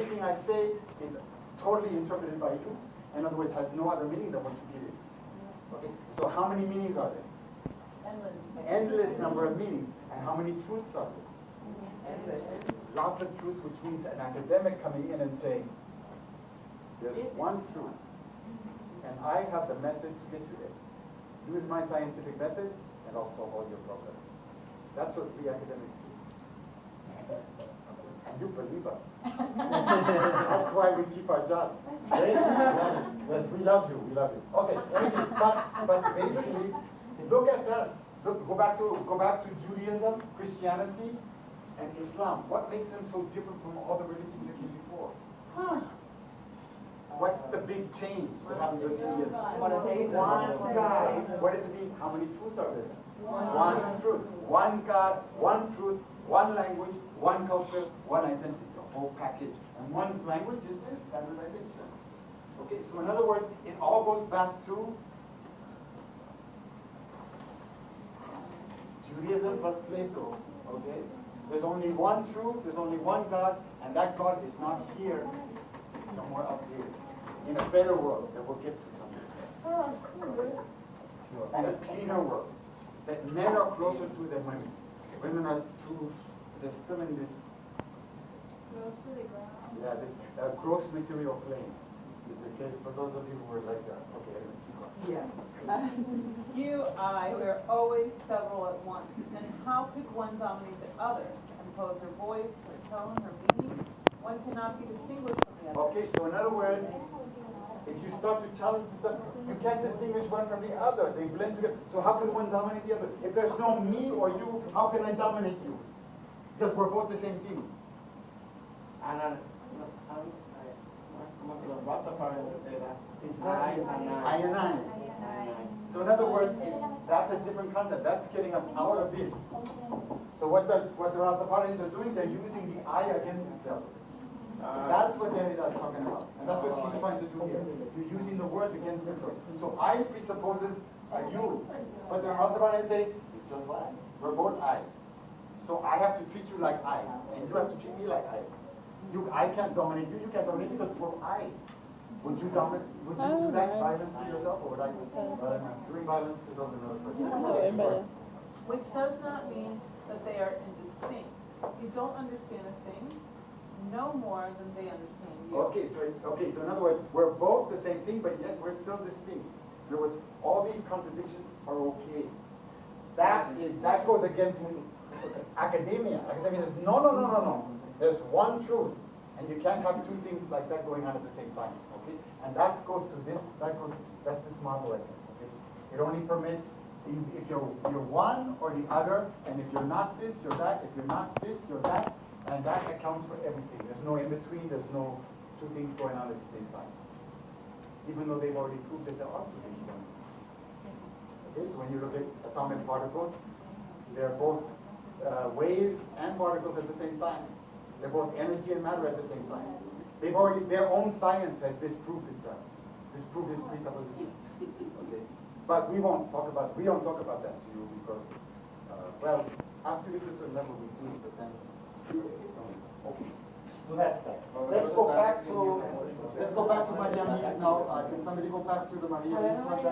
everything I say is totally interpreted by you. In other words, has no other meaning than what you give it. Okay? So how many meanings are there? Endless number of meanings. And how many truths are there? Endless. Lots of truths, which means an academic coming in and saying, there's one truth, and I have the method to get to it. Use my scientific method, and I'll solve all your problems. That's what we academics do. And you believe us. That's why we keep our jobs. Right? Yes, we love you. We love you. Okay, but basically, look at that. Look, go back to Judaism, Christianity, and Islam. What makes them so different from all the religions that came before? What's the big change that happens with Judaism? One God. What does it mean? How many truths are there? One truth. One God, one truth, one language, one culture, one identity. The whole package. And one language is this, standardization. Okay, so in other words, it all goes back to Judaism plus Plato. Okay? There's only one truth, there's only one God, and that God is not here, it's somewhere up here. In a better world that we'll get to someday. And a cleaner world. That men are closer to than women. Women are too, they're still in this, this gross material plane. Okay, for those of you who are like that. Okay, Yes. You, I, we are always several at once. And how could one dominate the other? Impose her voice, her tone, her meaning? One cannot be distinguished from the other. Okay, so in other words, if you start to challenge the stuff, you can't distinguish one from the other. They blend together. So how can one dominate the other? If there's no me or you, how can I dominate you? Because we're both the same thing. And Exactly. I and I. So in other words, that's a different concept. That's getting us out of this. So what the Rastafarians are doing, they're using the I against itself. That's what Derrida is talking about. And that's what she's trying to do here. You're using the words against themselves. So I presupposes a you. But the Rastafarians say, it's just like, we're both I. So I have to treat you like I. And you have to treat me like I. I can't dominate you, you can't dominate me because we're I. Would you do that violence to yourself, or would I doing violence to yourself is another person? Which does not mean that they are indistinct. You don't understand a thing no more than they understand you. Okay, so in other words, we're both the same thing, but yet we're still distinct. In other words, all these contradictions are okay. That goes against academia. Academia says, no. There's one truth, and you can't have two things like that going on at the same time. Okay, and that goes to this. That's this model, I think. Okay, it only permits if you're one or the other, and if you're not this, you're that. If you're not this, you're that, and that accounts for everything. There's no in between. There's no two things going on at the same time. Even though they've already proved that there are two things going on. Okay, so when you look at atomic particles, they're both waves and particles at the same time. They're both energy and matter at the same time. They've already, their own science has disproved itself. Disproved this presupposition. Okay. But we don't talk about that to you because, well, after we get to a certain level we do, but then, okay. So that's that. Let's go back to Maria Mies now. Can somebody go back to the Maria Mies one?